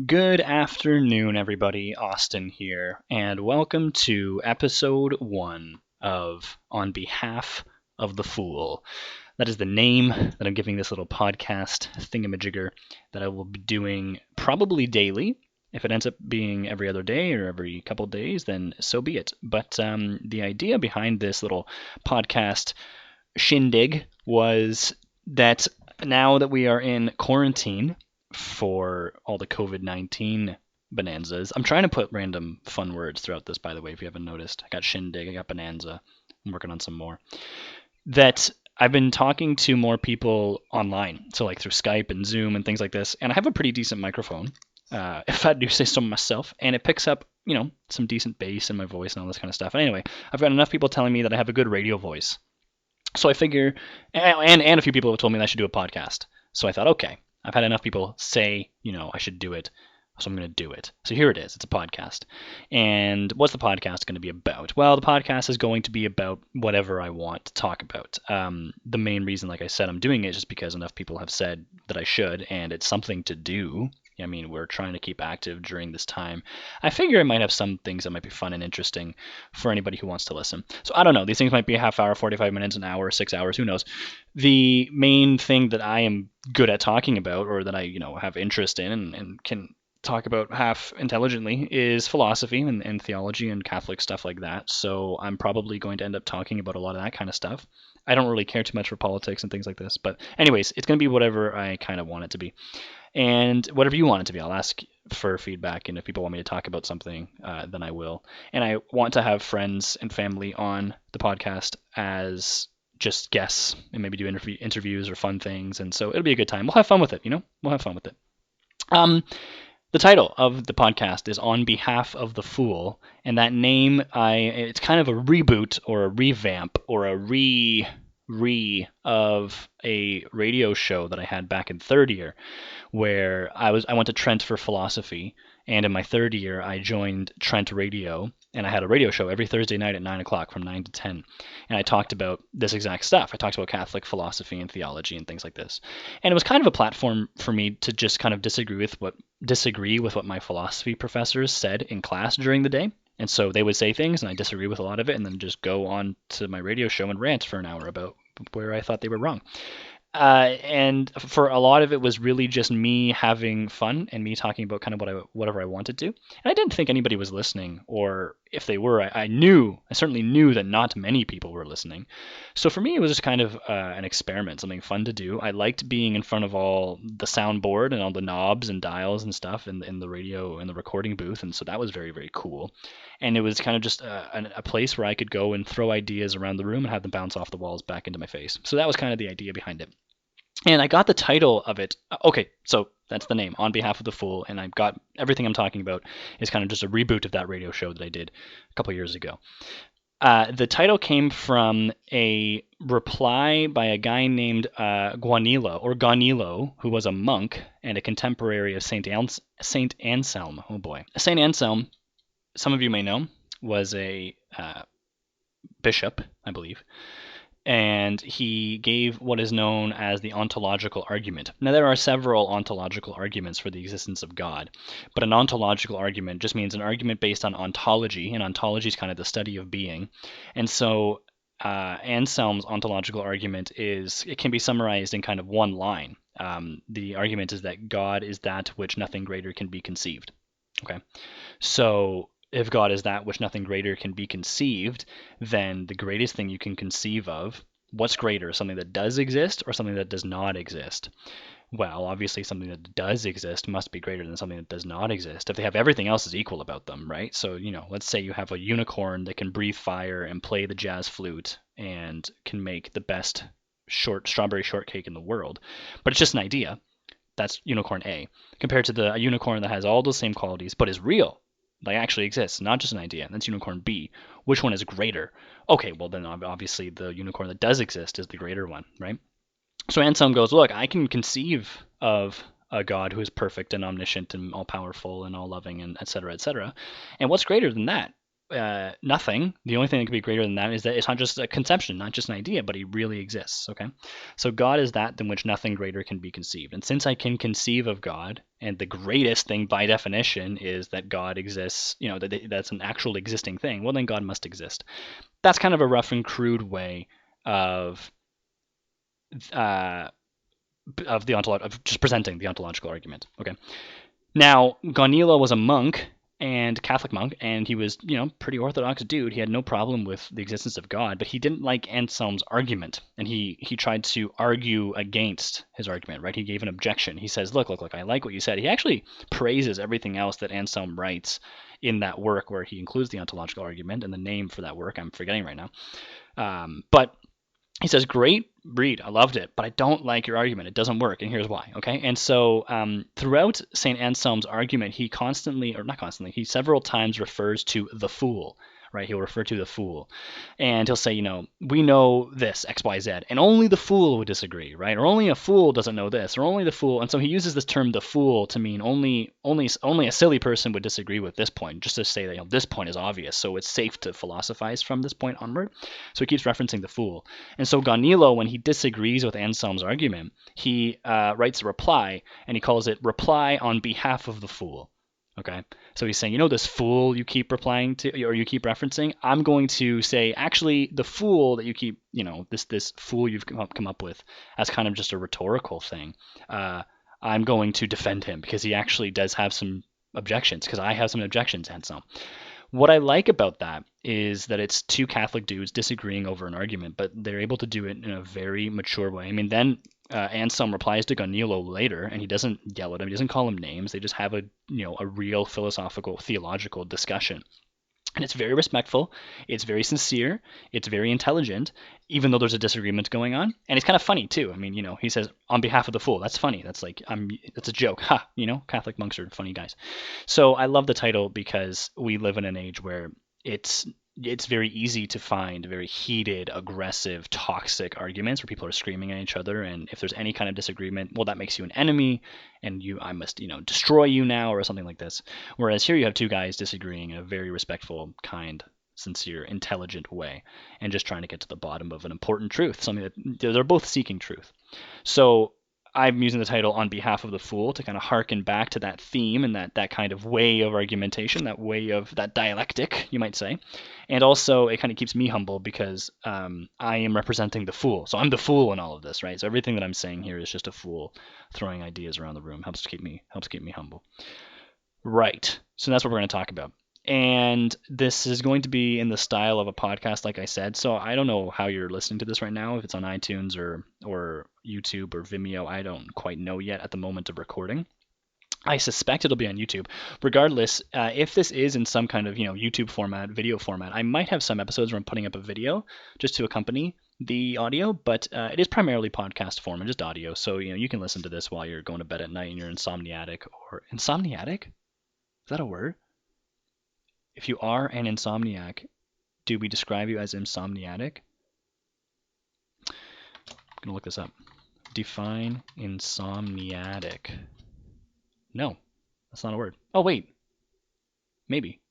Good afternoon, everybody. Austin here, and welcome to episode 1 of On Behalf of the Fool. That is the name that I'm giving this little podcast thingamajigger that I will be doing probably daily. If it ends up being every other day or every couple days, then so be it. But the idea behind this little podcast shindig was that now that we are in quarantine for all the COVID-19 bonanzas, I'm trying to put random fun words throughout this, by the way, if you haven't noticed. I got shindig, I got bonanza. I'm working on some more. That I've been talking to more people online, so like through Skype and Zoom and things like this, and I have a pretty decent microphone, if I do say so myself, and it picks up, some decent bass in my voice and all this kind of stuff. And anyway, I've got enough people telling me that I have a good radio voice. So I figure, and a few people have told me that I should do a podcast. So I thought, okay, I've had enough people say, I should do it, so I'm going to do it. So here it is. It's a podcast. And what's the podcast going to be about? Well, the podcast is going to be about whatever I want to talk about. The main reason, like I said, I'm doing it is just because enough people have said that I should, and it's something to do. I mean, we're trying to keep active during this time. I figure I might have some things that might be fun and interesting for anybody who wants to listen. So I don't know. These things might be a half hour, 45 minutes, an hour, 6 hours, who knows. The main thing that I am good at talking about, or that I, have interest in and can talk about half intelligently, is philosophy and theology and Catholic stuff like that. So I'm probably going to end up talking about a lot of that kind of stuff. I don't really care too much for politics and things like this. But anyways, it's going to be whatever I kind of want it to be. And whatever you want it to be, I'll ask for feedback. And if people want me to talk about something, then I will. And I want to have friends and family on the podcast as just guests and maybe do interviews or fun things. And so it'll be a good time. We'll have fun with it, We'll have fun with it. The title of the podcast is On Behalf of the Fool. And that name, it's kind of a reboot or a revamp or a of a radio show that I had back in third year, where I went to Trent for philosophy, and in my third year I joined Trent Radio, and I had a radio show every Thursday night at 9 o'clock from 9 to 10, and I talked about this exact stuff. I talked about Catholic philosophy and theology and things like this, and it was kind of a platform for me to just kind of disagree with what my philosophy professors said in class during the day. And so they would say things, and I disagree with a lot of it, and then just go on to my radio show and rant for an hour about where I thought they were wrong. And for a lot of it was really just me having fun and me talking about kind of whatever I wanted to. And I didn't think anybody was listening, or if they were, I certainly knew that not many people were listening. So for me, it was just kind of an experiment, something fun to do. I liked being in front of all the soundboard and all the knobs and dials and stuff in the radio and the recording booth, and so that was very, very cool. And it was kind of just a place where I could go and throw ideas around the room and have them bounce off the walls back into my face. So that was kind of the idea behind it. And I got the title of it. Okay, so that's the name, On Behalf of the Fool. And I've got everything I'm talking about is kind of just a reboot of that radio show that I did a couple years ago. The title came from a reply by a guy named Gaunilo, who was a monk and a contemporary of Saint Anselm. Oh boy. Saint Anselm, some of you may know, was a bishop, I believe. And he gave what is known as the ontological argument. Now, there are several ontological arguments for the existence of God, but an ontological argument just means an argument based on ontology, and ontology is kind of the study of being. And so Anselm's ontological argument it can be summarized in kind of one line. The argument is that God is that which nothing greater can be conceived. Okay, so if God is that which nothing greater can be conceived, then the greatest thing you can conceive of, what's greater, something that does exist or something that does not exist? Well, obviously something that does exist must be greater than something that does not exist. If they have everything else is equal about them, right? So, let's say you have a unicorn that can breathe fire and play the jazz flute and can make the best strawberry shortcake in the world, but it's just an idea. That's unicorn A, compared to a unicorn that has all those same qualities but is real. Like actually exists, not just an idea. That's unicorn B. Which one is greater? Okay, well then obviously the unicorn that does exist is the greater one, right? So Anselm goes, look, I can conceive of a God who is perfect and omniscient and all-powerful and all-loving and et cetera, et cetera. And what's greater than that? nothing. The only thing that could be greater than that is that it's not just a conception, not just an idea, but he really exists. Okay, so God is that than which nothing greater can be conceived. And since I can conceive of God, and the greatest thing by definition is that God exists, that's an actual existing thing. Well, then God must exist. That's kind of a rough and crude way of uh, of just presenting the ontological argument. Okay. Now, Gaunilo was a monk and Catholic monk, and he was, pretty orthodox dude. He had no problem with the existence of God, but he didn't like Anselm's argument, and he tried to argue against his argument, right? He gave an objection. He says, look, I like what you said. He actually praises everything else that Anselm writes in that work where he includes the ontological argument, and the name for that work I'm forgetting right now. But he says, great read, I loved it, but I don't like your argument. It doesn't work, and here's why. Okay, and so throughout St. Anselm's argument, he several times refers to the fool. Right, he'll refer to the fool, and he'll say, we know this X, Y, Z, and only the fool would disagree, right? Or only a fool doesn't know this, or only the fool. And so he uses this term, the fool, to mean only a silly person would disagree with this point, just to say that this point is obvious, so it's safe to philosophize from this point onward. So he keeps referencing the fool, and so Gaunilo, when he disagrees with Anselm's argument, he writes a reply, and he calls it "Reply on behalf of the fool." Okay, so he's saying, this fool you keep replying to, or you keep referencing, I'm going to say, actually, the fool that you keep, this fool you've come up with as kind of just a rhetorical thing, I'm going to defend him because he actually does have some objections, because I have some objections, Anselm. What I like about that is that it's two Catholic dudes disagreeing over an argument, but they're able to do it in a very mature way. I mean, then Anselm replies to Gaunilo later, and he doesn't yell at him. He doesn't call him names. They just have a real philosophical, theological discussion. And it's very respectful, it's very sincere, it's very intelligent, even though there's a disagreement going on. And it's kind of funny too. I mean, he says, on behalf of the fool. That's funny. That's like, that's a joke. Ha, Catholic monks are funny guys. So I love the title because we live in an age where it's very easy to find very heated, aggressive, toxic arguments where people are screaming at each other. And if there's any kind of disagreement, well, that makes you an enemy, and I must, destroy you now, or something like this. Whereas here you have two guys disagreeing in a very respectful, kind, sincere, intelligent way, and just trying to get to the bottom of an important truth, something that they're both seeking truth. So I'm using the title On Behalf of the Fool to kind of harken back to that theme and that kind of way of argumentation, that way of that dialectic, you might say. And also it kind of keeps me humble because I am representing the fool. So I'm the fool in all of this, right? So everything that I'm saying here is just a fool throwing ideas around the room. Helps keep me humble. Right. So that's what we're going to talk about. And this is going to be in the style of a podcast, like I said. So I don't know how you're listening to this right now, if it's on iTunes or YouTube or Vimeo. I don't quite know yet at the moment of recording. I suspect it'll be on YouTube. Regardless, if this is in some kind of YouTube format, video format, I might have some episodes where I'm putting up a video just to accompany the audio, but it is primarily podcast form and just audio. So you can listen to this while you're going to bed at night and you're insomniatic. Or insomniatic? Is that a word? If you are an insomniac, do we describe you as insomniatic? I'm going to look this up. Define insomniatic. No, that's not a word. Oh, wait. Maybe.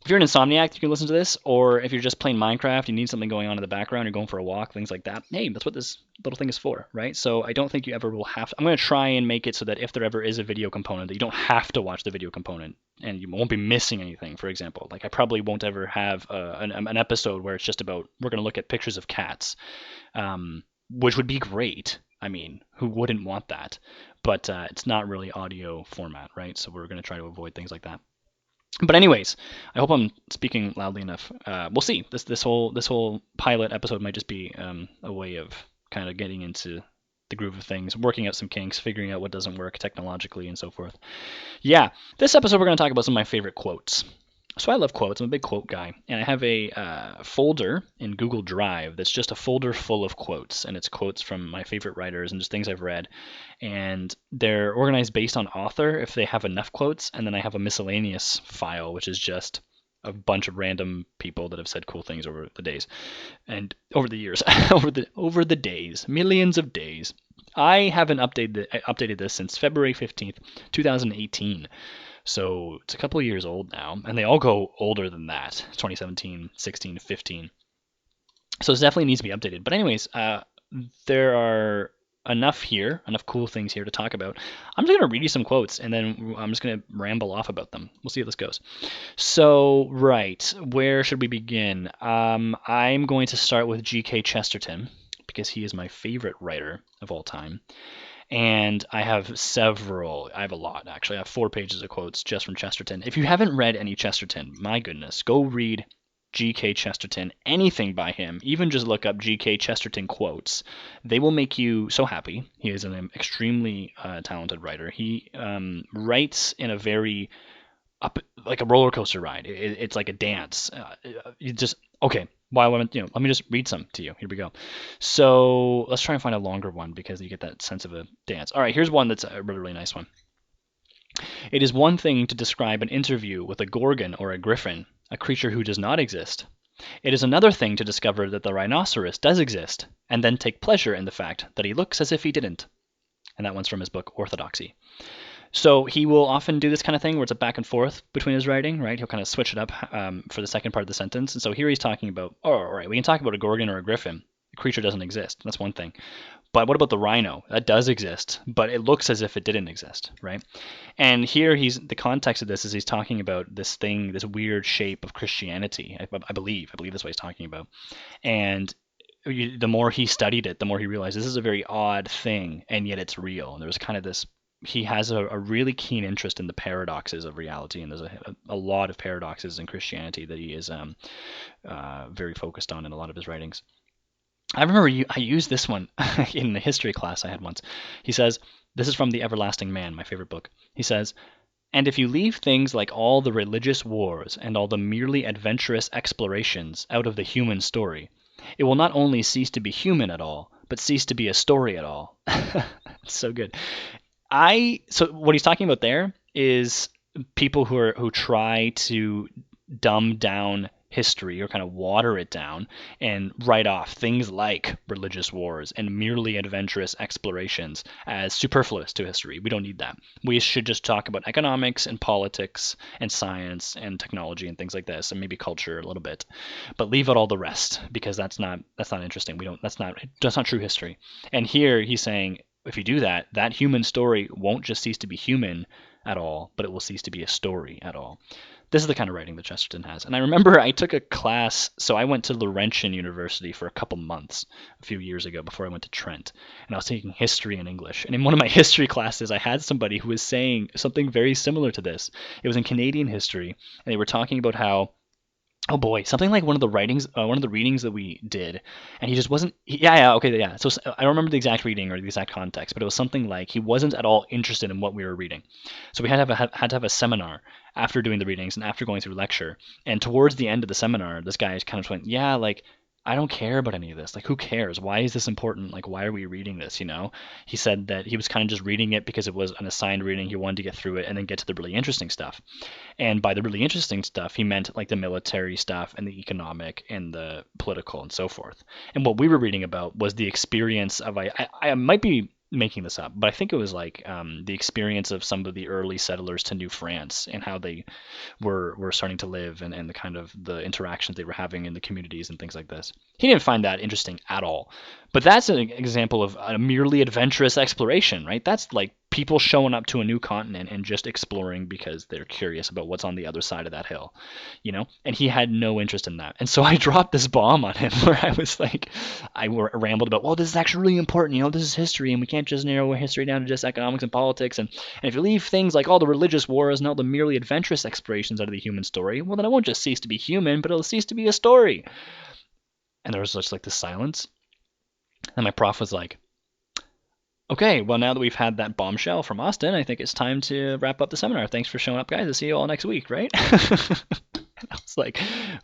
If you're an insomniac, you can listen to this, or if you're just playing Minecraft, you need something going on in the background, you're going for a walk, things like that, hey, that's what this little thing is for, right? So I don't think you ever will have to. I'm going to try and make it so that if there ever is a video component, that you don't have to watch the video component, and you won't be missing anything, for example. Like I probably won't ever have an episode where it's just about, we're going to look at pictures of cats, which would be great. I mean, who wouldn't want that? But it's not really audio format, right? So we're going to try to avoid things like that. But anyways, I hope I'm speaking loudly enough. We'll see. This whole pilot episode might just be a way of kind of getting into the groove of things, working out some kinks, figuring out what doesn't work technologically and so forth. Yeah, this episode we're going to talk about some of my favorite quotes. So I love quotes. I'm a big quote guy, and I have a folder in Google Drive that's just a folder full of quotes, and it's quotes from my favorite writers and just things I've read, and they're organized based on author if they have enough quotes, and then I have a miscellaneous file, which is just a bunch of random people that have said cool things over the days and over the years, over the days, millions of days. I haven't updated this since February 15th, 2018. So it's a couple of years old now, and they all go older than that, 2017, 16, 15. So it definitely needs to be updated. But anyways, there are enough cool things here to talk about. I'm just going to read you some quotes, and then I'm just going to ramble off about them. We'll see how this goes. So, right, where should we begin? I'm going to start with G.K. Chesterton, because he is my favorite writer of all time. And I have a lot actually. I have 4 pages of quotes just from Chesterton. If you haven't read any Chesterton, my goodness, go read G.K. Chesterton, anything by him, even just look up G.K. Chesterton quotes. They will make you so happy. He is an extremely talented writer. He writes in a very like a roller coaster ride. It's like a dance. You just okay. Let me just read some to you. Here we go. So let's try and find a longer one because you get that sense of a dance. All right, here's one that's a really, really nice one. It is one thing to describe an interview with a gorgon or a griffin, a creature who does not exist. It is another thing to discover that the rhinoceros does exist, and then take pleasure in the fact that he looks as if he didn't. And that one's from his book Orthodoxy. So he will often do this kind of thing where it's a back and forth between his writing, right? He'll kind of switch it up for the second part of the sentence. And so here he's talking about, all right, we can talk about a gorgon or a griffin. The creature doesn't exist. That's one thing. But what about the rhino? That does exist, but it looks as if it didn't exist, right? And here the context of this is he's talking about this thing, this weird shape of Christianity. I believe that's what he's talking about. And the more he studied it, the more he realized this is a very odd thing, and yet it's real. And there's kind of this. He has a really keen interest in the paradoxes of reality, and there's a lot of paradoxes in Christianity that he is very focused on in a lot of his writings. I remember I used this one in the history class I had once. He says, this is from The Everlasting Man, my favorite book. He says, and if you leave things like all the religious wars and all the merely adventurous explorations out of the human story, it will not only cease to be human at all, but cease to be a story at all. It's so good. So what he's talking about there is people who try to dumb down history or kind of water it down and write off things like religious wars and merely adventurous explorations as superfluous to history. We don't need that. We should just talk about economics and politics and science and technology and things like this, and maybe culture a little bit, but leave out all the rest because that's not interesting. That's not true history. And here he's saying, if you do that, that human story won't just cease to be human at all, but it will cease to be a story at all. This is the kind of writing that Chesterton has. And I remember I took a class, so I went to Laurentian University for a couple months a few years ago before I went to Trent, and I was taking history and English. And in one of my history classes, I had somebody who was saying something very similar to this. It was in Canadian history, and they were talking about how, oh boy, something like one of the readings that we did, and he just wasn't. Okay. So I don't remember the exact reading or the exact context, but it was something like he wasn't at all interested in what we were reading. So we had to have a seminar after doing the readings and after going through lecture. And towards the end of the seminar, this guy kind of went, "Yeah, like I don't care about any of this. Like, who cares? Why is this important? Like, why are we reading this? You know?" He said that he was kind of just reading it because it was an assigned reading. He wanted to get through it and then get to the really interesting stuff. And by the really interesting stuff, he meant like the military stuff and the economic and the political and so forth. And what we were reading about was the experience of, I might be making this up, but I think it was like the experience of some of the early settlers to New France and how they were starting to live and the kind of the interactions they were having in the communities and things like this. He didn't find that interesting at all. But that's an example of a merely adventurous exploration, right? That's like people showing up to a new continent and just exploring because they're curious about what's on the other side of that hill, you know? And he had no interest in that. And so I dropped this bomb on him where I was like, I rambled about, well, this is actually really important, you know, this is history, and we can't just narrow history down to just economics and politics. And if you leave things like all the religious wars and all the merely adventurous explorations out of the human story, well, then it won't just cease to be human, but it'll cease to be a story. And there was just like this silence. And my prof was like, okay, well, now that we've had that bombshell from Austin, I think it's time to wrap up the seminar. Thanks for showing up, guys. I'll see you all next week, right? I was like,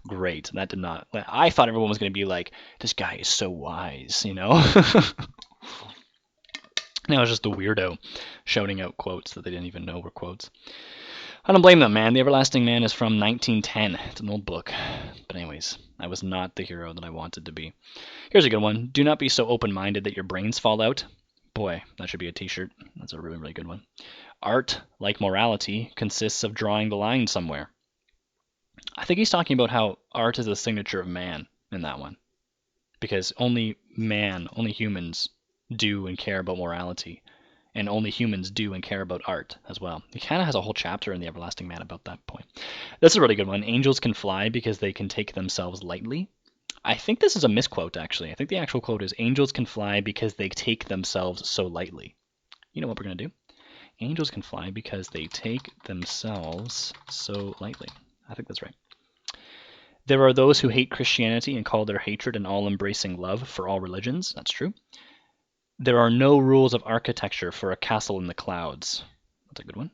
great. That did not. I thought everyone was going to be like, this guy is so wise, you know? Now it's just the weirdo shouting out quotes that they didn't even know were quotes. I don't blame them, man. The Everlasting Man is from 1910. It's an old book. But anyways, I was not the hero that I wanted to be. Here's a good one. Do not be so open-minded that your brains fall out. Boy, that should be a t-shirt. That's a really, really good one. Art, like morality, consists of drawing the line somewhere. I think he's talking about how art is the signature of man in that one. Because only humans do and care about morality. And only humans do and care about art as well. He kind of has a whole chapter in The Everlasting Man about that point. That's a really good one. Angels can fly because they can take themselves lightly. I think this is a misquote, actually. I think the actual quote is, angels can fly because they take themselves so lightly. You know what we're going to do? Angels can fly because they take themselves so lightly. I think that's right. There are those who hate Christianity and call their hatred an all-embracing love for all religions. That's true. There are no rules of architecture for a castle in the clouds. That's a good one.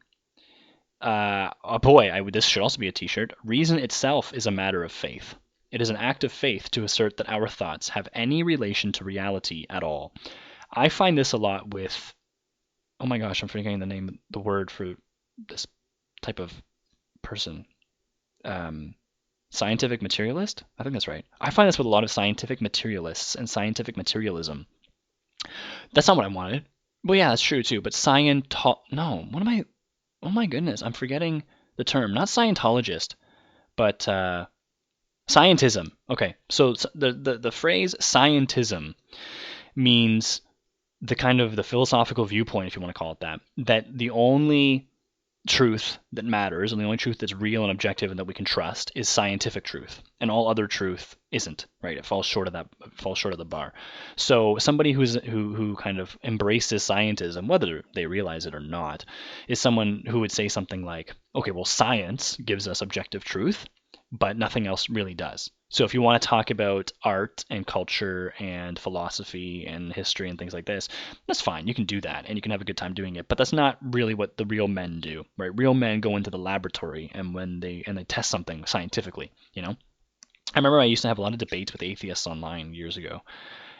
Oh boy, this should also be a t-shirt. Reason itself is a matter of faith. It is an act of faith to assert that our thoughts have any relation to reality at all. I find this a lot with... Oh my gosh, I'm forgetting the word for this type of person. Scientific materialist? I think that's right. I find this with a lot of scientific materialists and scientific materialism. That's not what I wanted. Well, yeah, that's true too. But no, what am I? Oh my goodness, I'm forgetting the term. Not Scientologist, but scientism. Okay, so the phrase scientism means the kind of the philosophical viewpoint, if you want to call it that, that the only truth that matters and the only truth that's real and objective and that we can trust is scientific truth, and all other truth isn't, right? It falls short of that, falls short of the bar. So somebody who kind of embraces scientism, whether they realize it or not, is someone who would say something like, okay, well, science gives us objective truth, but nothing else really does. So if you want to talk about art and culture and philosophy and history and things like this, that's fine. You can do that and you can have a good time doing it. But that's not really what the real men do, right? Real men go into the laboratory and they test something scientifically, you know? I remember I used to have a lot of debates with atheists online years ago.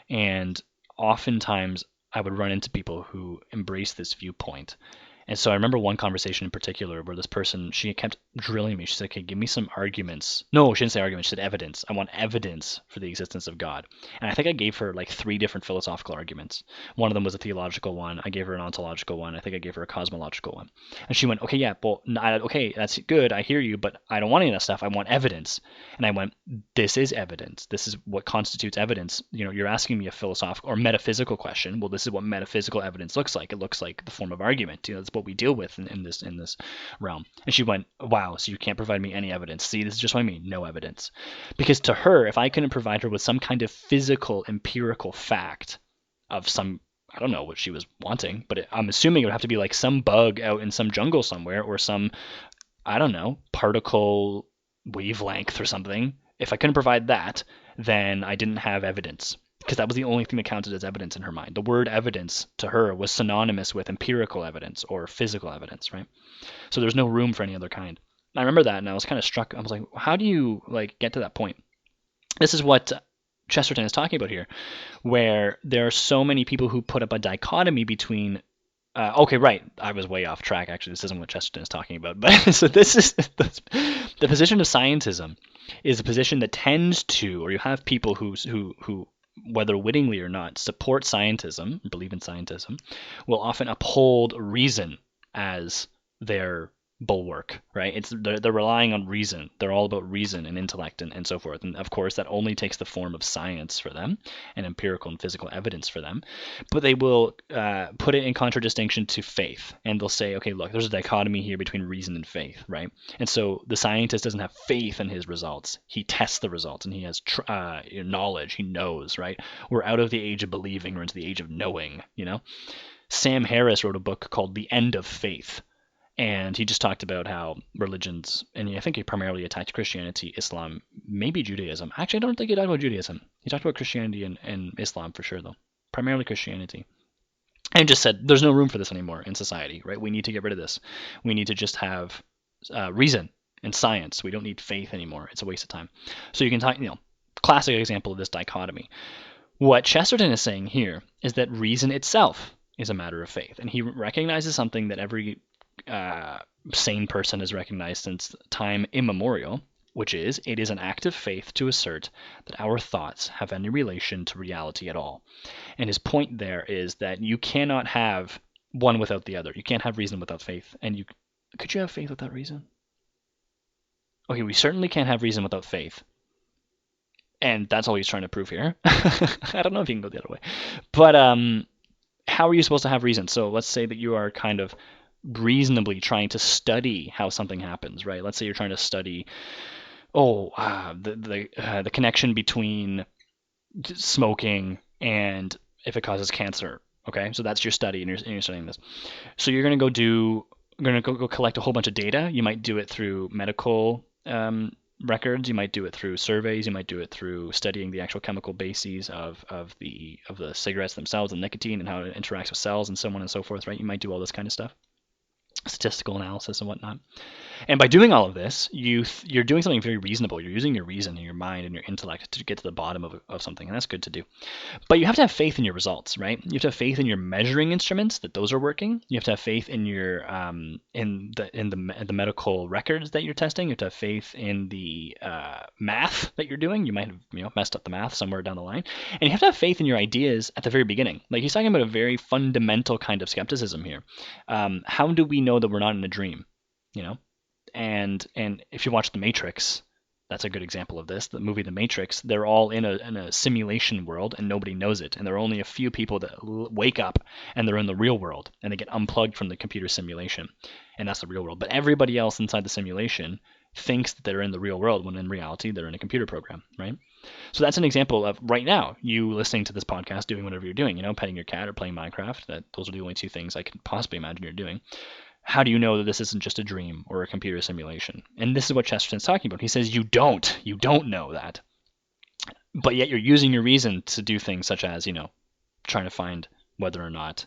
And oftentimes I would run into people who embrace this viewpoint. And so I remember one conversation in particular where this person, she kept drilling me. She said, okay, give me some arguments. No, she didn't say arguments. She said evidence. I want evidence for the existence of God. And I think I gave her like 3 different philosophical arguments. One of them was a theological one. I gave her an ontological one. I think I gave her a cosmological one. And she went, okay, yeah, well, okay, that's good. I hear you, but I don't want any of that stuff. I want evidence. And I went, this is evidence. This is what constitutes evidence. You know, you're asking me a philosophical or metaphysical question. Well, this is what metaphysical evidence looks like. It looks like the form of argument. You know, that's what we deal with in this realm. And she went, wow, so you can't provide me any evidence. See, this is just what I mean, no evidence. Because to her, if I couldn't provide her with some kind of physical, empirical fact of some, I don't know what she was wanting, but I'm assuming it would have to be like some bug out in some jungle somewhere or some, I don't know, particle wavelength or something. If I couldn't provide that, then I didn't have evidence. Because that was the only thing that counted as evidence in her mind. The word evidence to her was synonymous with empirical evidence or physical evidence, right? So there's no room for any other kind. And I remember that, and I was kind of struck. I was like, how do you like get to that point? This is what Chesterton is talking about here, where there are so many people who put up a dichotomy between okay, right. I was way off track. Actually, this isn't what Chesterton is talking about. But so this is the position of scientism is a position that tends to, or you have people who whether wittingly or not, support scientism, believe in scientism, will often uphold reason as their bulwark, right? They're relying on reason. They're all about reason and intellect and so forth. And of course, that only takes the form of science for them and empirical and physical evidence for them. But they will put it in contradistinction to faith. And they'll say, okay, look, there's a dichotomy here between reason and faith, right? And so the scientist doesn't have faith in his results. He tests the results and he has knowledge. He knows, right? We're out of the age of believing. We're into the age of knowing, you know? Sam Harris wrote a book called The End of Faith. And he just talked about how religions, and I think he primarily attacked Christianity, Islam, maybe Judaism. Actually, I don't think he talked about Judaism. He talked about Christianity and Islam for sure, though. Primarily Christianity. And just said, there's no room for this anymore in society, right? We need to get rid of this. We need to just have reason and science. We don't need faith anymore. It's a waste of time. So you can talk, classic example of this dichotomy. What Chesterton is saying here is that reason itself is a matter of faith. And he recognizes something that every sane person has recognized since time immemorial, which is, it is an act of faith to assert that our thoughts have any relation to reality at all. And his point there is that you cannot have one without the other. You can't have reason without faith. And could you have faith without reason? Okay, we certainly can't have reason without faith. And that's all he's trying to prove here. I don't know if you can go the other way. But how are you supposed to have reason? So let's say that you are kind of reasonably trying to study how something happens, right? Let's say you're trying to study, the connection between smoking and if it causes cancer. Okay, so that's your study, and you're studying this. So you're going to go collect a whole bunch of data. You might do it through medical records. You might do it through surveys. You might do it through studying the actual chemical bases of the cigarettes themselves and nicotine and how it interacts with cells and so on and so forth, right? You might do all this kind of stuff, statistical analysis and whatnot. And by doing all of this, you're doing something very reasonable. You're using your reason and your mind and your intellect to get to the bottom of something, and that's good to do. But you have to have faith in your results, right? You have to have faith in your measuring instruments, that those are working. You have to have faith in your in the medical records that you're testing. You have to have faith in the math that you're doing. You might have messed up the math somewhere down the line, and you have to have faith in your ideas at the very beginning. Like, he's talking about a very fundamental kind of skepticism here. How do we know that we're not in a dream? And if you watch The Matrix, that's a good example of this. The movie The Matrix, they're all in a simulation world and nobody knows it. And there are only a few people that wake up and they're in the real world and they get unplugged from the computer simulation. And that's the real world. But everybody else inside the simulation thinks that they're in the real world when in reality they're in a computer program, right? So that's an example of right now you listening to this podcast, doing whatever you're doing, petting your cat or playing Minecraft. Those are the only two things I can possibly imagine you're doing. How do you know that this isn't just a dream or a computer simulation? And this is what Chesterton's talking about. He says you don't know that. But yet you're using your reason to do things such as, trying to find whether or not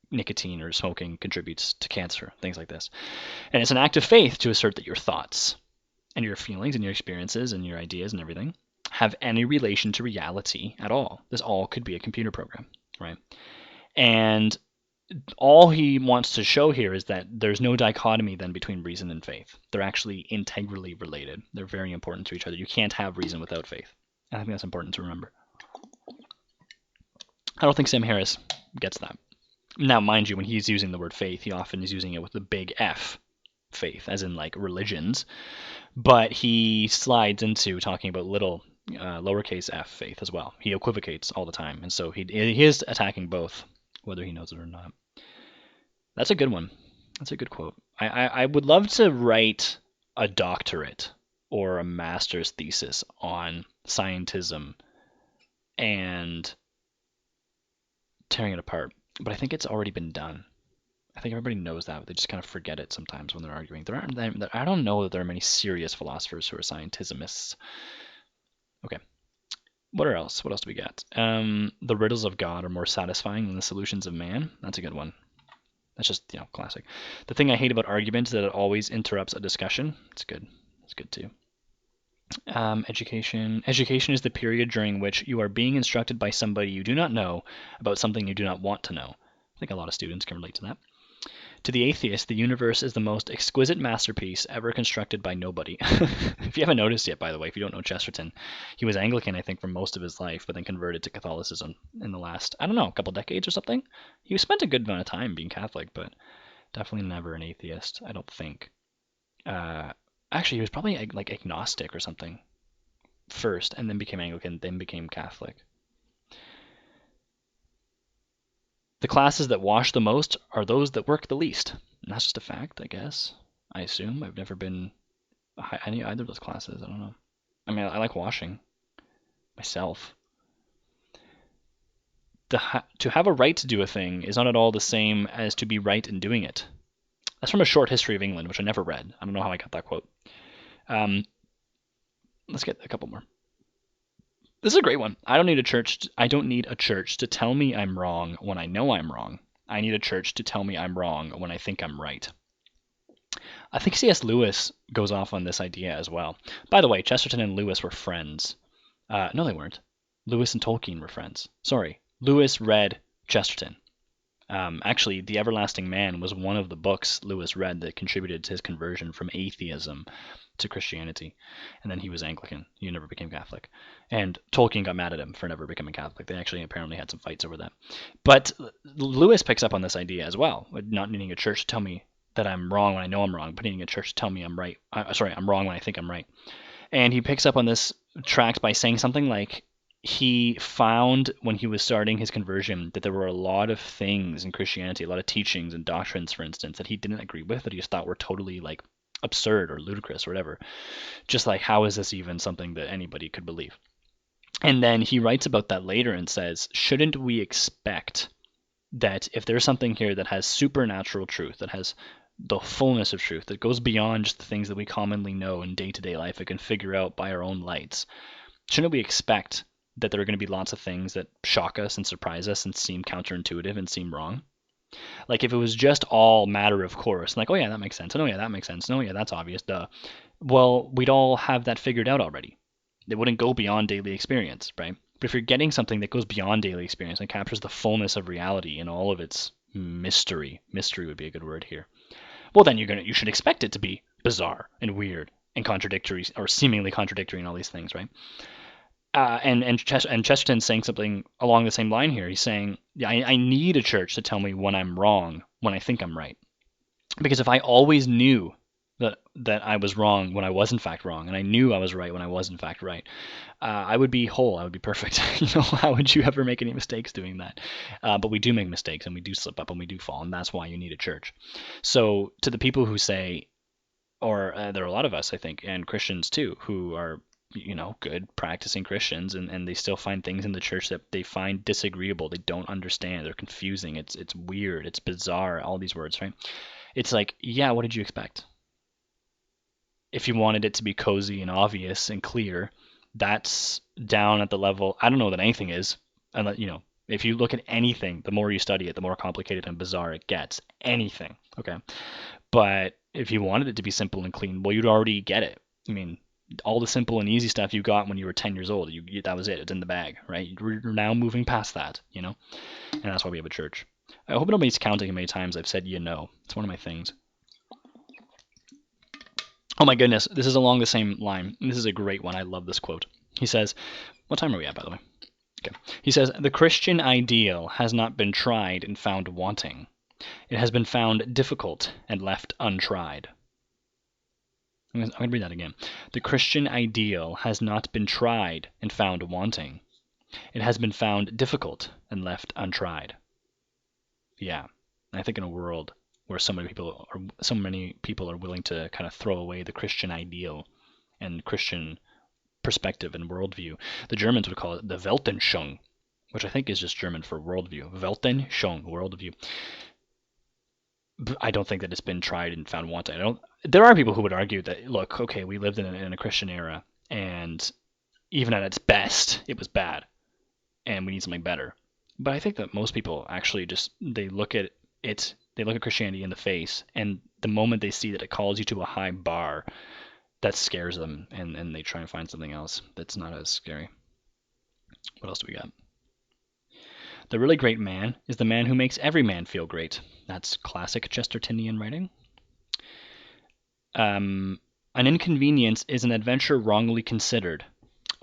nicotine or smoking contributes to cancer, things like this. And it's an act of faith to assert that your thoughts and your feelings and your experiences and your ideas and everything have any relation to reality at all. This all could be a computer program, right? And all he wants to show here is that there's no dichotomy then between reason and faith. They're actually integrally related. They're very important to each other. You can't have reason without faith. I think that's important to remember. I don't think Sam Harris gets that. Now, mind you, when he's using the word faith, he often is using it with the big F, faith, as in like religions. But he slides into talking about little lowercase f faith as well. He equivocates all the time. And so he is attacking both, whether he knows it or not. That's a good one. That's a good quote. I would love to write a doctorate or a master's thesis on scientism and tearing it apart. But I think it's already been done. I think everybody knows that, but they just kind of forget it sometimes when they're arguing. I don't know that there are many serious philosophers who are scientismists. Okay. What else? What else do we got? The riddles of God are more satisfying than the solutions of man. That's a good one. That's just, classic. The thing I hate about argument is that it always interrupts a discussion. It's good. It's good too. Education. Education is the period during which you are being instructed by somebody you do not know about something you do not want to know. I think a lot of students can relate to that. To the atheist, the universe is the most exquisite masterpiece ever constructed by nobody. If you haven't noticed yet, by the way, if you don't know Chesterton, he was Anglican, I think, for most of his life, but then converted to Catholicism in the last, couple decades or something. He spent a good amount of time being Catholic, but definitely never an atheist, I don't think. Actually, he was probably like agnostic or something first, and then became Anglican, then became Catholic. The classes that wash the most are those that work the least. And that's just a fact, I guess. I assume. I've never been any either of those classes. I don't know. I mean, I like washing myself. To have a right to do a thing is not at all the same as to be right in doing it. That's from A Short History of England, which I never read. I don't know how I got that quote. Let's get a couple more. This is a great one. I don't need a church to tell me I'm wrong when I know I'm wrong. I need a church to tell me I'm wrong when I think I'm right. I think C.S. Lewis goes off on this idea as well. By the way, Chesterton and Lewis were friends. No, they weren't. Lewis and Tolkien were friends. Sorry. Lewis read Chesterton. Actually, The Everlasting Man was one of the books Lewis read that contributed to his conversion from atheism to Christianity. And then he was Anglican. He never became Catholic. And Tolkien got mad at him for never becoming Catholic. They actually apparently had some fights over that. But Lewis picks up on this idea as well, not needing a church to tell me that I'm wrong when I know I'm wrong, but needing a church to tell me I'm right. I'm wrong when I think I'm right. And he picks up on this tract by saying something like, he found when he was starting his conversion that there were a lot of things in Christianity, a lot of teachings and doctrines, for instance, that he didn't agree with, that he just thought were totally like absurd or ludicrous or whatever. Just like, how is this even something that anybody could believe? And then he writes about that later and says, shouldn't we expect that if there's something here that has supernatural truth, that has the fullness of truth, that goes beyond just the things that we commonly know in day-to-day life and can figure out by our own lights, shouldn't we expect that there are going to be lots of things that shock us and surprise us and seem counterintuitive and seem wrong? Like, if it was just all matter of course, like, oh yeah, that makes sense, and oh yeah, that makes sense, and oh yeah, that's obvious, duh. Well, we'd all have that figured out already. It wouldn't go beyond daily experience, right? But if you're getting something that goes beyond daily experience and captures the fullness of reality in all of its mystery would be a good word here, well, then you should expect it to be bizarre and weird and contradictory, or seemingly contradictory in all these things, right? And Chesterton's saying something along the same line here. He's saying, yeah, I need a church to tell me when I'm wrong, when I think I'm right. Because if I always knew that I was wrong when I was in fact wrong, and I knew I was right when I was in fact right, I would be whole. I would be perfect. How would you ever make any mistakes doing that? But we do make mistakes, and we do slip up, and we do fall, and that's why you need a church. So to the people who say, or there are a lot of us, I think, and Christians too, who are good practicing Christians, and they still find things in the church that they find disagreeable, they don't understand, they're confusing, it's weird, it's bizarre, all these words, right? It's like, yeah, what did you expect? If you wanted it to be cozy and obvious and clear, that's down at the level, I don't know that anything is, and if you look at anything, the more you study it, the more complicated and bizarre it gets. Anything, okay? But if you wanted it to be simple and clean, well, you'd already get it. I mean, all the simple and easy stuff you got when you were 10 years old, that was it. It's in the bag, right? You're now moving past that, and that's why we have a church. I hope nobody's counting how many times I've said It's one of my things. Oh my goodness, this is along the same line. This is a great one. I love this quote. He says, what time are we at, by the way? Okay. He says, the Christian ideal has not been tried and found wanting. It has been found difficult and left untried. I'm going to read that again. The Christian ideal has not been tried and found wanting. It has been found difficult and left untried. Yeah, I think in a world where so many people are willing to kind of throw away the Christian ideal and Christian perspective and worldview, the Germans would call it the Weltanschauung, which I think is just German for worldview. Weltanschauung, worldview. I don't think that it's been tried and found wanting. There are people who would argue that, look, okay, we lived in a Christian era, and even at its best, it was bad, and we need something better. But I think that most people actually they look at Christianity in the face, and the moment they see that it calls you to a high bar, that scares them, and they try and find something else that's not as scary. What else do we got? The really great man is the man who makes every man feel great. That's classic Chestertonian writing. An inconvenience is an adventure wrongly considered.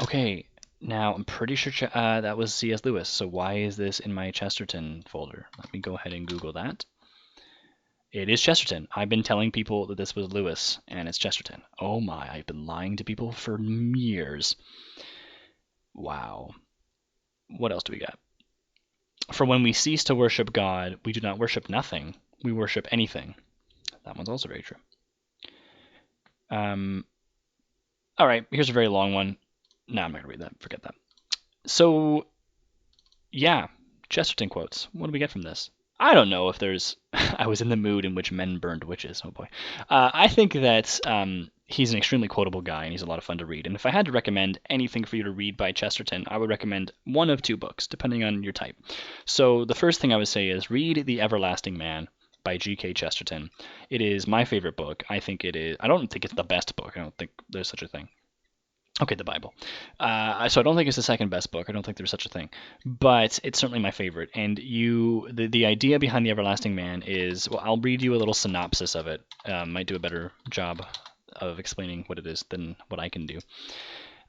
Okay, now I'm pretty sure that was C.S. Lewis, so why is this in my Chesterton folder? Let me go ahead and Google that. It is Chesterton. I've been telling people that this was Lewis, and it's Chesterton. Oh my, I've been lying to people for years. Wow. What else do we got? For when we cease to worship God, we do not worship nothing. We worship anything. That one's also very true. All right, here's a very long one. No, I'm not going to read that. Forget that. So, yeah, Chesterton quotes. What do we get from this? I don't know if there's... I was in the mood in which men burned witches. Oh, boy. I think that he's an extremely quotable guy, and he's a lot of fun to read. And if I had to recommend anything for you to read by Chesterton, I would recommend one of two books, depending on your type. So the first thing I would say is read The Everlasting Man by G.K. Chesterton. It is my favorite book. I think it is... I don't think it's the best book. I don't think there's such a thing. Okay, the Bible. So I don't think it's the second best book. I don't think there's such a thing, but it's certainly my favorite. And the idea behind the Everlasting Man is, well, I'll read you a little synopsis of it. Might do a better job of explaining what it is than what I can do.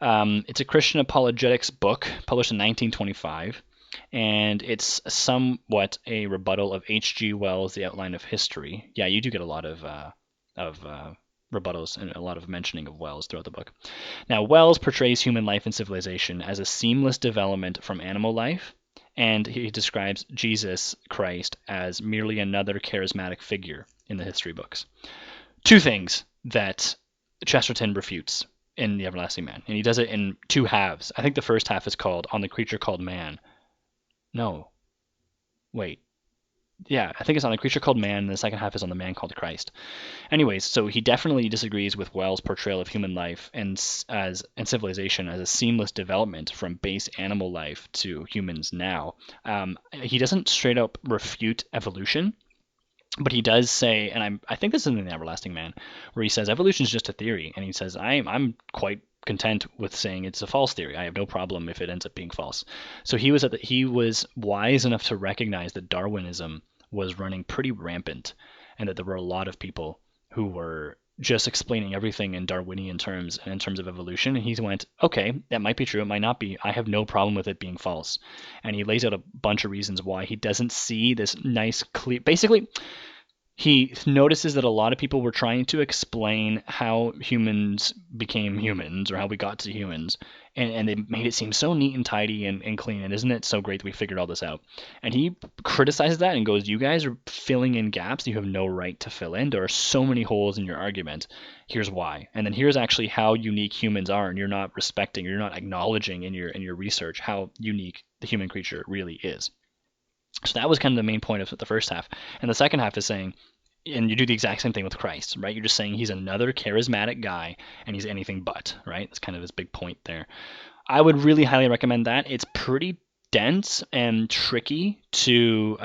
It's a Christian apologetics book published in 1925, and it's somewhat a rebuttal of H.G. Wells' The Outline of History. Yeah, you do get a lot of rebuttals and a lot of mentioning of Wells throughout the book. Now, Wells portrays human life and civilization as a seamless development from animal life, and he describes Jesus Christ as merely another charismatic figure in the history books. Two things that Chesterton refutes in The Everlasting Man, and he does it in two halves. I think the first half is called On the Creature Called Man. No. Wait. Yeah, I think it's On the Creature Called Man, and the second half is On the Man Called Christ. Anyways, so he definitely disagrees with Wells' portrayal of human life and civilization as a seamless development from base animal life to humans now. He doesn't straight up refute evolution, but he does say, and I think this is in The Everlasting Man, where he says evolution is just a theory, and he says I'm quite content with saying it's a false theory. I have no problem if it ends up being false. So he was wise enough to recognize that Darwinism was running pretty rampant, and that there were a lot of people who were just explaining everything in Darwinian terms and in terms of evolution. And he went, okay, that might be true, it might not be. I have no problem with it being false. And he lays out a bunch of reasons why he doesn't see this nice, clear. Basically, he notices that a lot of people were trying to explain how humans became humans or how we got to humans, and they made it seem so neat and tidy and clean. And isn't it so great that we figured all this out? And he criticizes that and goes, you guys are filling in gaps you have no right to fill in. There are so many holes in your argument. Here's why. And then here's actually how unique humans are, and you're not respecting, you're not acknowledging in your research how unique the human creature really is. So that was kind of the main point of the first half. And the second half is saying, and you do the exact same thing with Christ, right? You're just saying he's another charismatic guy and he's anything but, right? That's kind of his big point there. I would really highly recommend that. It's pretty dense and tricky to.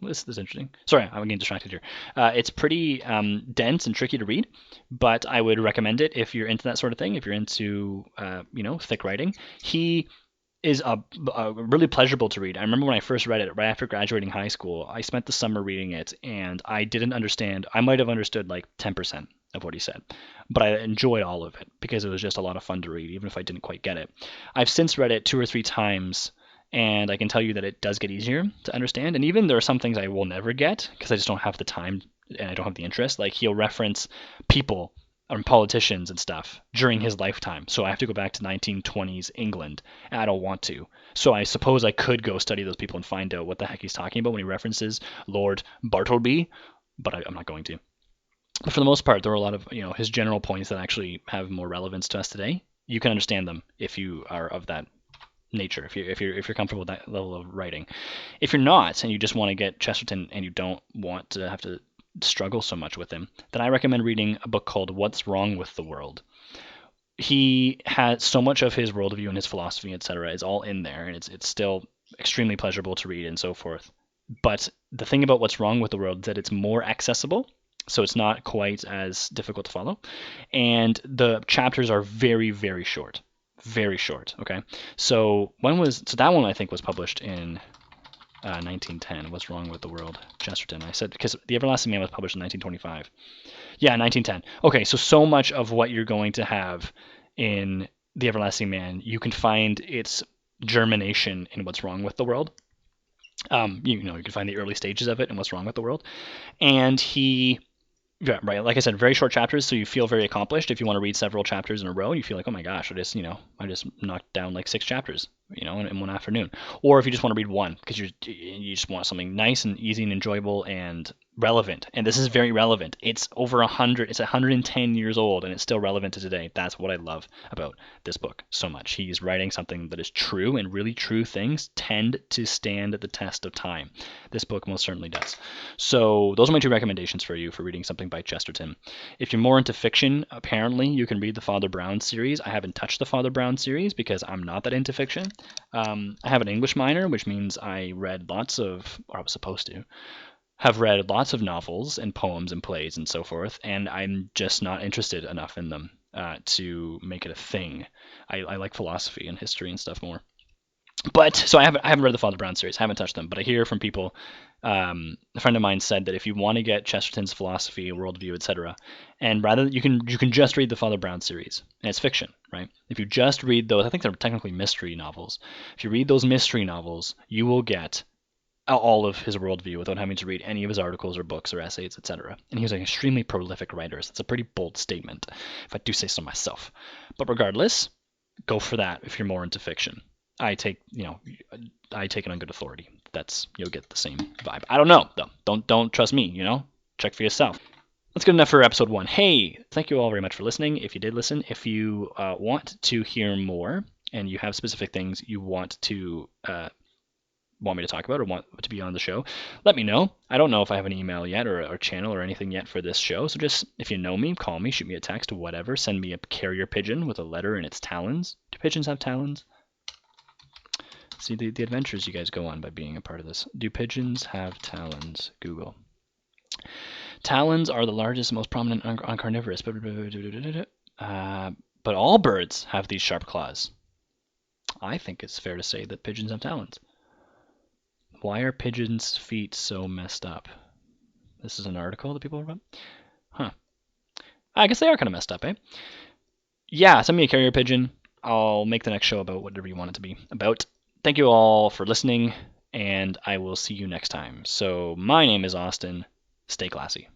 This is interesting. Sorry, I'm getting distracted here. It's pretty dense and tricky to read, but I would recommend it if you're into that sort of thing. If you're into, thick writing. He is really pleasurable to read. I remember when I first read it right after graduating high school. I spent the summer reading it, and I didn't understand. I might have understood like 10% of what he said, but I enjoyed all of it because it was just a lot of fun to read, even if I didn't quite get it. I've since read it 2 or 3 times, and I can tell you that it does get easier to understand. And even there are some things I will never get because I just don't have the time and I don't have the interest. Like he'll reference people politicians and stuff during his lifetime. So I have to go back to 1920s England, and I don't want to. So I suppose I could go study those people and find out what the heck he's talking about when he references Lord Bartleby, but I'm not going to. But for the most part, there are a lot of his general points that actually have more relevance to us today. You can understand them if you are of that nature, if you're comfortable with that level of writing. If you're not, and you just want to get Chesterton and you don't want to have to struggle so much with him, then I recommend reading a book called What's Wrong with the World. He has so much of his worldview and his philosophy, etc., is all in there, and it's still extremely pleasurable to read and so forth. But the thing about What's Wrong with the World is that it's more accessible, so it's not quite as difficult to follow, and the chapters are very, very short. Very short, okay? So that one I think was published in 1910. What's Wrong with the World? Chesterton. I said because The Everlasting Man was published in 1925. Yeah, 1910. Okay, so much of what you're going to have in The Everlasting Man, you can find its germination in What's Wrong with the World. You can find the early stages of it in What's Wrong with the World. And yeah, right. Like I said, very short chapters, so you feel very accomplished. If you want to read several chapters in a row, you feel like, oh my gosh, I just knocked down like 6 chapters, in one afternoon. Or if you just want to read one because you just want something nice and easy and enjoyable and relevant. And this is very relevant. It's over 100. It's 110 years old, and it's still relevant to today. That's what I love about this book so much. He's writing something that is true, and really true things tend to stand the test of time. This book most certainly does. So those are my 2 recommendations for you for reading something by Chesterton. If you're more into fiction, apparently you can read the Father Brown series. I haven't touched the Father Brown series because I'm not that into fiction. I have an English minor, which means I read or I was supposed to have read lots of novels and poems and plays and so forth, and I'm just not interested enough in them. to make it a thing. I like philosophy and history and stuff more. But so I haven't read the Father Brown series. I haven't touched them, but I hear from people. A friend of mine said that if you want to get Chesterton's philosophy, worldview, etc., and rather you can just read the Father Brown series, and it's fiction, right? If you just read those, I think they're technically mystery novels. If you read those mystery novels, you will get all of his worldview without having to read any of his articles or books or essays, etc. And he was an extremely prolific writer, so it's a pretty bold statement, if I do say so myself. But regardless, go for that if you're more into fiction. I take it on good authority. You'll get the same vibe. I don't know though. Don't trust me. Check for yourself. That's good enough for episode 1. Hey, thank you all very much for listening. If you did listen, if you want to hear more and you have specific things you want me to talk about or want to be on the show, let me know. I don't know if I have an email yet or a channel or anything yet for this show. So just, if you know me, call me, shoot me a text, whatever. Send me a carrier pigeon with a letter in its talons. Do pigeons have talons? See the adventures you guys go on by being a part of this. Do pigeons have talons? Google. Talons are the largest, most prominent on carnivorous. But all birds have these sharp claws. I think it's fair to say that pigeons have talons. Why are pigeons' feet so messed up? This is an article that people wrote? Huh. I guess they are kind of messed up, eh? Yeah, send me a carrier pigeon. I'll make the next show about whatever you want it to be about. Thank you all for listening, and I will see you next time. So my name is Austin. Stay classy.